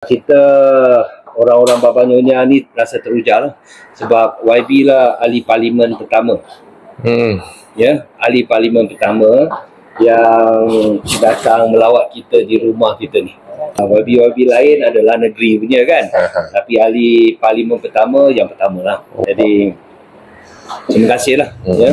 Kita orang-orang Baba Nyonya ni rasa teruja lah sebab YB lah ahli parlimen pertama. Ya, ahli parlimen pertama yang datang melawat kita di rumah kita ni. YB lain adalah negeri punya kan. Tapi ahli parlimen pertama yang pertama lah. Jadi terima kasih lah. Ya.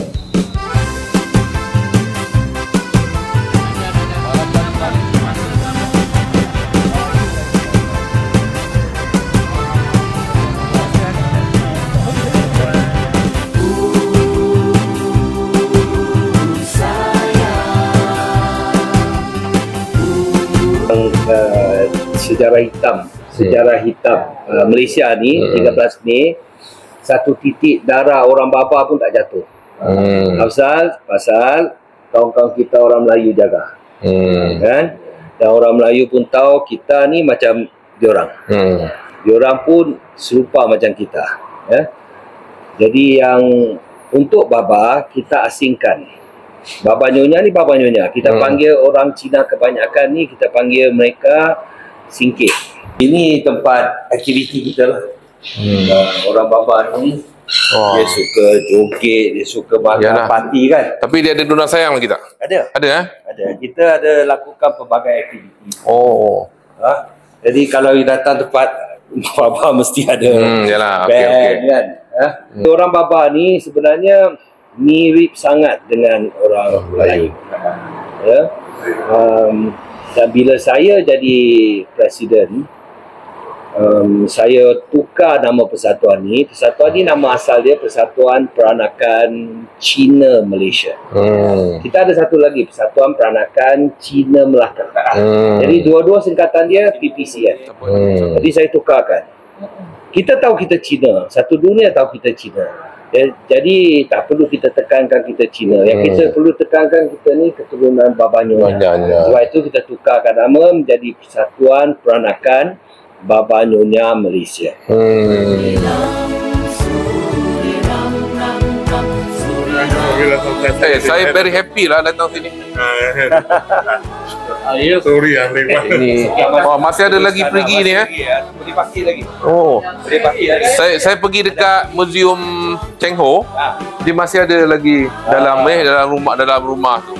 Sejarah hitam Malaysia ni 13 Mei satu titik darah orang Baba pun tak jatuh. Pasal kawan-kawan kita orang Melayu jaga. Kan? Dan orang Melayu pun tahu kita ni macam diorang. Diorang pun serupa macam kita. Ya? Jadi yang untuk Baba kita asingkan. Baba Nyonya ni Baba Nyonya. Kita panggil orang Cina kebanyakan ni, kita panggil mereka singkit. Ini tempat aktiviti kita lah. Orang Baba ni dia suka joget, dia suka makan parti kan. Tapi dia ada donor sayang lah kita? Ada. Ada Ada. Kita ada lakukan pelbagai aktiviti. Jadi kalau datang tempat Baba mesti ada band kan. Orang Baba ni sebenarnya mirip sangat dengan orang Melayu. Dan bila saya jadi presiden, saya tukar nama persatuan ni. Persatuan ni nama asal dia Persatuan Peranakan Cina Malaysia. Kita ada satu lagi, Persatuan Peranakan Cina Melaka. Jadi dua-dua singkatan dia PPC kan. Jadi saya tukarkan. Kita tahu kita Cina, satu dunia tahu kita Cina. Jadi tak perlu kita tekankan kita Cina. Yang kita perlu tekankan kita ni keturunan Baba Nyonya. Sebab itu kita tukarkan nama menjadi Persatuan Peranakan Baba Nyonya Malaysia. Saya very happy lah datang sini. Sorry ini masih ada lagi pergi ni Boleh pakai lagi. Boleh pakai lagi. Saya pergi dekat Museum Cheng Ho. Dia masih ada lagi dalam rumah tu.